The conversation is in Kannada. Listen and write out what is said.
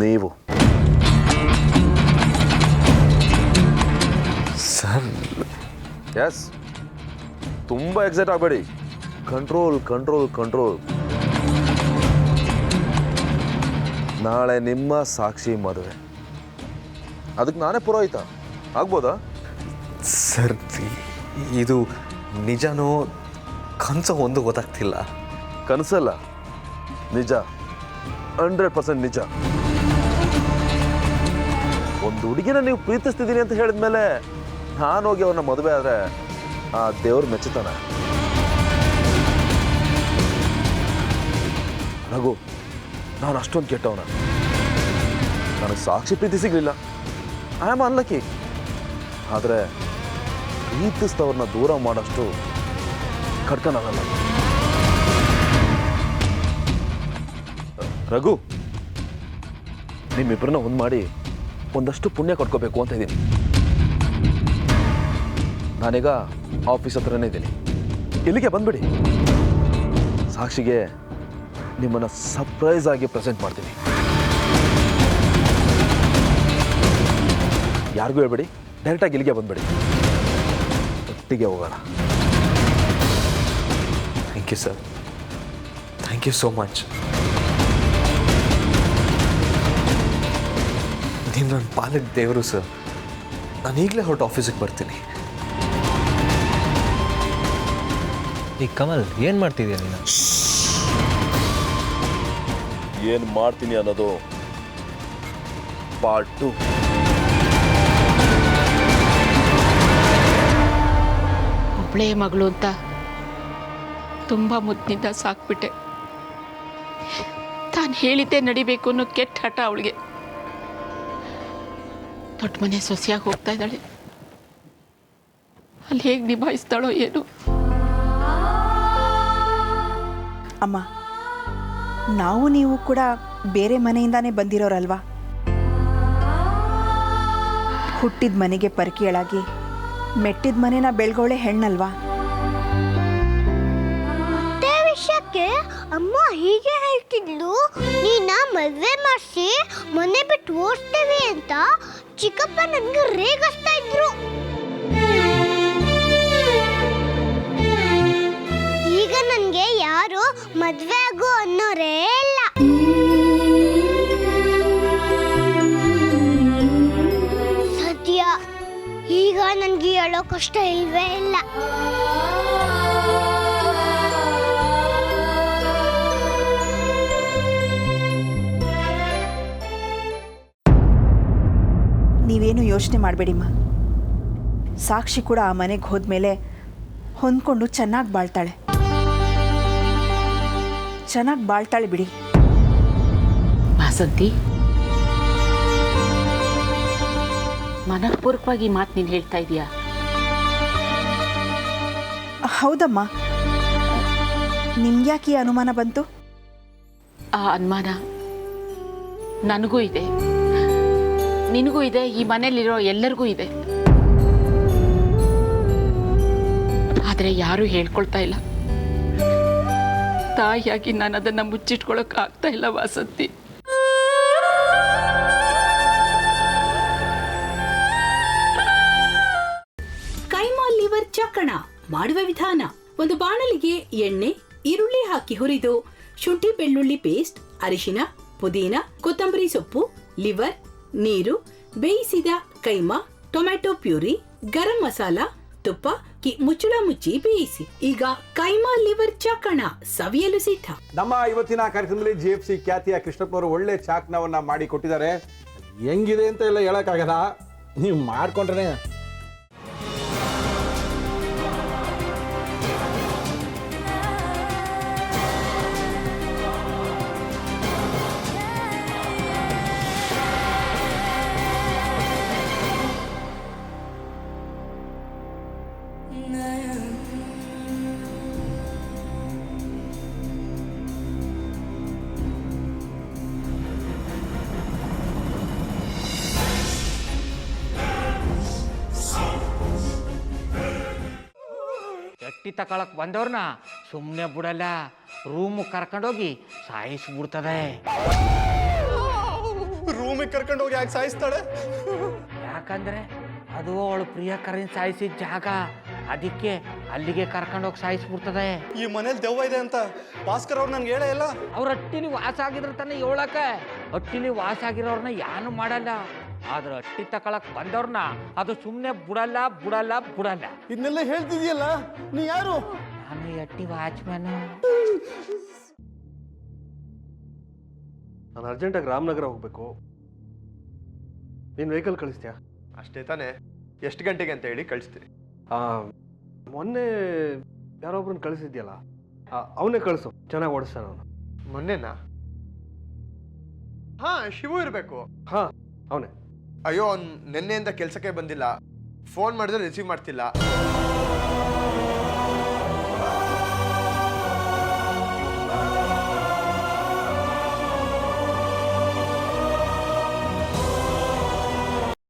ನೀವು ಸರ್. ಎಸ್, ತುಂಬ ಎಕ್ಸೈಟ್ ಆಗಬೇಡಿ. Control control control. ನಾಳೆ ನಿಮ್ಮ ಸಾಕ್ಷಿ ಮದುವೆ, ಅದಕ್ಕೆ ನಾನೇ ಪುರೋಹಿತ ಆಗ್ಬೋದಾ? ಸರ್, ಇದು ನಿಜನೋ ಕನಸೋ ಒಂದು ಗೊತ್ತಾಗ್ತಿಲ್ಲ. ಕನಸಲ್ಲ, ನಿಜ, 100% ನಿಜ. ಒಂದು ಹುಡುಗಿನ ನೀವು ಪ್ರೀತಿಸ್ತಿದ್ದೀನಿ ಅಂತ ಹೇಳಿದ್ಮೇಲೆ ನಾನು ಹೋಗಿ ಅವ್ರನ್ನ ಮದುವೆ ಆದರೆ ಆ ದೇವ್ರು ಮೆಚ್ಚುತ್ತಾನೆ. ರಘು, ನಾನು ಅಷ್ಟೊಂದು ಕೆಟ್ಟವನ. ನನಗೆ ಸಾಕ್ಷಿ ಪ್ರೀತಿ ಸಿಗಲಿಲ್ಲ, ಐ ಆಮ್ ಅನ್ಲಕ್ಕಿ. ಆದರೆ ಪ್ರೀತಿಸಿದವ್ರನ್ನ ದೂರ ಮಾಡೋಷ್ಟು ಕಟ್ಕನಾಗಲ್ಲ. ರಘು, ನಿಮ್ಮಿಬ್ಬರನ್ನ ಒಂದು ಮಾಡಿ ಒಂದಷ್ಟು ಪುಣ್ಯ ಕೊಟ್ಕೋಬೇಕು ಅಂತ ಇದ್ದೀನಿ. ನಾನೀಗ ಆಫೀಸ್ ಹತ್ರನೇ ಇದ್ದೀನಿ, ಇಲ್ಲಿಗೆ ಬಂದ್ಬಿಡಿ. ಸಾಕ್ಷಿಗೆ ನಿಮ್ಮನ್ನು ಸರ್ಪ್ರೈಸ್ ಆಗಿ ಪ್ರೆಸೆಂಟ್ ಮಾಡ್ತೀನಿ. ಯಾರಿಗೂ ಹೇಳ್ಬೇಡಿ, ಡೈರೆಕ್ಟಾಗಿ ಇಲ್ಲಿಗೆ ಬಂದ್ಬಿಡಿ, ಒಟ್ಟಿಗೆ ಹೋಗೋಣ. Thank you sir, thank you so much. ನೀವು ನನ್ನ ಪಾಲಕ್ ದೇವರು ಸರ್. ನಾನು ಈಗಲೇ ಹೊರಟು ಆಫೀಸಿಗೆ ಬರ್ತೀನಿ. ಈ ಕಮಲ್, ಏನು ಮಾಡ್ತಿದ್ಯಾ ನೀನು? ಏನು ಮಾಡ್ತೀನಿ ಅನ್ನೋದು ಪಾರ್ಟ್ 2. ಒಬ್ಬಳೇ ಮಗಳು ಅಂತ ತುಂಬ ಮುದ್ದಿನಿಂದ ಸಾಕ್ಬಿಟ್ಟೆ. ತಾನು ಹೇಳಿದ್ದೆ ನಡಿಬೇಕು ಅನ್ನೋ ಕೆಟ್ಟ ಹಠ ಅವಳಿಗೆ. ದೊಡ್ಡ ಮನೆ ಸೊಸೆಯಾಗಿ ಹೋಗ್ತಾ ಇದ್ದಾಳೆ. ಅಲ್ಲಿ ಹೇಗೆ ನಿಭಾಯಿಸ್ತಾಳೋ ಏನು. ಅಮ್ಮ, ನಾವು ನೀವು ಕೂಡ ಬೇರೆ ಮನೆಯಿಂದಾನೇ ಬಂದಿರೋರಲ್ವಾ? ಹುಟ್ಟಿದ ಮನೆಗೆ ಪರಕೀಳಾಗಿ ಮೆಟ್ಟಿದ ಮನೆನ ಬೆಳ್ಗೋಳೆ ಹೆಣ್ಣಲ್ವಾ? ವಿಷಯಕ್ಕೆ ಅಮ್ಮ ಹೀಗೆ ಹೇಳ್ತಿದ್ಲು, ನೀನ ಮದುವೆ ಮಾಡಿಸಿ ಮನೆ ಬಿಟ್ಟು ಓಡಿಸ್ತೇವೆ ಅಂತ ಚಿಕ್ಕಪ್ಪ ನನಗೆ ರೇಗಿಸ್ತಾ ಇದ್ರು. ಈಗ ನನಗೆ ಯಾರು ಮದುವೆ ಆಗು ಅನ್ನೋರೇ ಇಲ್ಲ. ಸದ್ಯ ಈಗ ನನಗೆ ಹೇಳೋ ಕಷ್ಟ ಇಲ್ವೇ ಇಲ್ಲ. ನೀವೇನು ಯೋಚನೆ ಮಾಡಬೇಡಿಮ್ಮ. ಸಾಕ್ಷಿ ಕೂಡ ಆ ಮನೆಗೆ ಹೋದ್ಮೇಲೆ ಹೊಂದ್ಕೊಂಡು ಚೆನ್ನಾಗಿ ಬಾಳ್ತಾಳೆ ಬಿಡಿ. ವಾಸಂತಿ, ಮನಃಪೂರ್ವಕವಾಗಿ ಮಾತು ನೀನು ಹೇಳ್ತಾ ಇದೀಯಾ? ಹೌದಮ್ಮ. ನಿಮ್ಗ್ಯಾಕೆ ಈ ಅನುಮಾನ ಬಂತು? ಆ ಅನುಮಾನ ನನಗೂ ಇದೆ, ನಿನಗೂ ಇದೆ, ಈ ಮನೇಲಿರೋ ಎಲ್ಲರಿಗೂ ಇದೆ. ಆದರೆ ಯಾರೂ ಹೇಳ್ಕೊಳ್ತಾ ಇಲ್ಲ. ತಾಯಿಯಾಗಿ ನಾನು ಅದನ್ನು ಮುಚ್ಚಿಟ್ಕೊಳ್ಳೋಕೆ ಆಗ್ತಾ ಇಲ್ಲ ವಾಸಂತಿ. ಕೈಮಾ ಲಿವರ್ ಚಕ್ಕಣ ಮಾಡುವ ವಿಧಾನ: ಒಂದು ಬಾಣಲಿಗೆ ಎಣ್ಣೆ, ಈರುಳ್ಳಿ ಹಾಕಿ ಹುರಿದು ಶುಂಠಿ ಬೆಳ್ಳುಳ್ಳಿ ಪೇಸ್ಟ್, ಅರಿಶಿನ, ಪುದೀನ, ಕೊತ್ತಂಬರಿ ಸೊಪ್ಪು, ಲಿವರ್, ನೀರು, ಬೇಯಿಸಿದ ಕೈಮಾ, ಟೊಮ್ಯಾಟೊ ಪ್ಯೂರಿ, ಗರಂ ಮಸಾಲ, ತುಪ್ಪ ಮುಚ್ಚಳ ಮುಚ್ಚಿ ಬೇಯಿಸಿ. ಈಗ ಕೈಮಾ ಲಿವರ್ ಚಾಕಣ ಸವಿಯಲು ಸಿದ್ಧ. ನಮ್ಮ ಇವತ್ತಿನ ಕಾರ್ಯಕ್ರಮದಲ್ಲಿ GFC ಖ್ಯಾತಿಯ ಕೃಷ್ಣಪ್ಪನವರು ಒಳ್ಳೆ ಚಾಕ್ನವನ್ನ ಮಾಡಿ ಕೊಟ್ಟಿದ್ದಾರೆ. ಹೆಂಗಿದೆ ಅಂತ ಎಲ್ಲ ಹೇಳಕ್ಕಾಗಲ್ಲ, ನೀವು ಮಾಡ್ಕೊಂಡ್ರೆ. ಎಟ್ಟಿ ತಕೊಳಕ್ ಬಂದವ್ರನ್ನ ಸುಮ್ಮನೆ ಬಿಡಲ್ಲ, ರೂಮ್ ಕರ್ಕೊಂಡೋಗಿ ಸಾಯಿಸ್ಬಿಡ್ತದೆ. ಅಲ್ಲಿಗೆ ಕರ್ಕೊಂಡು ಹೋಗಿ ಯಾಕೆ ಸಾಯಿಸ್ತಾಳೆ? ಯಾಕಂದ್ರೆ ಅದು ಅವಳು ಪ್ರಿಯಕರನ್ ಸಾಯಿಸಿದ ಜಾಗ, ಅದಕ್ಕೆ ಅಲ್ಲಿಗೆ ಕರ್ಕೊಂಡೋಗಿ ಸಾಯಿಸ್ಬಿಡ್ತದೆ. ಈ ಮನೇಲಿ ದೆವ್ವ ಇದೆ ಅಂತ ಭಾಸ್ಕರ್ ಅವ್ರು ನನ್ಗೆ ಹೇಳೇ ಇಲ್ಲ. ಅವ್ರ ಹಟ್ಟಿಲಿ ವಾಸ ಆಗಿದ್ರೆ ತಾನೆ ಹೇಳಕ. ಹಟ್ಟಿಲಿ ವಾಸ ಆಗಿರೋರ್ನ ಯಾನು ಮಾಡಲ್ಲ, ಆದ್ರೆ ಹಟ್ಟಿ ತಕೊಳಕ್ ಬಂದವ್ರನ್ನ ಅದು ಸುಮ್ಮನೆ ಬಿಡಲ್ಲ ಬಿಡಲ್ಲ ಬಿಡಲ್ಲ. ಇದನ್ನೆಲ್ಲ ಹೇಳ್ತಿದ್ಯಲ್ಲ, ನೀ ಯಾರು? ನಾನು ಈ ಹಟ್ಟಿ ವಾಚ್ಮ್ಯಾನು. ನಾನು ಅರ್ಜೆಂಟಾಗಿ ರಾಮನಗರ ಹೋಗ್ಬೇಕು. ನೀನು ವೆಹಿಕಲ್ ಕಳಿಸ್ತೀಯಾ? ಅಷ್ಟೇ ತಾನೆ, ಎಷ್ಟು ಗಂಟೆಗೆ ಅಂತ ಹೇಳಿ ಕಳಿಸ್ತೀನಿ. ಮೊನ್ನೆ ಯಾರೊಬ್ರನ್ನ ಕಳಿಸಿದ್ಯಲ್ಲ, ಅವನೇ ಕಳಿಸು, ಚೆನ್ನಾಗಿ ಓಡಿಸ್ತಾನ ಅವನು. ಮೊನ್ನೆನಾ? ಹಾ, ಶಿವು ಇರಬೇಕು. ಹಾಂ, ಅವನೇ. ಅಯ್ಯೋ, ಅವ್ನು ನಿನ್ನೆಯಿಂದ ಕೆಲಸಕ್ಕೆ ಬಂದಿಲ್ಲ. ಫೋನ್ ಮಾಡಿದ್ರೆ ರಿಸೀವ್ ಮಾಡ್ತಿಲ್ಲ.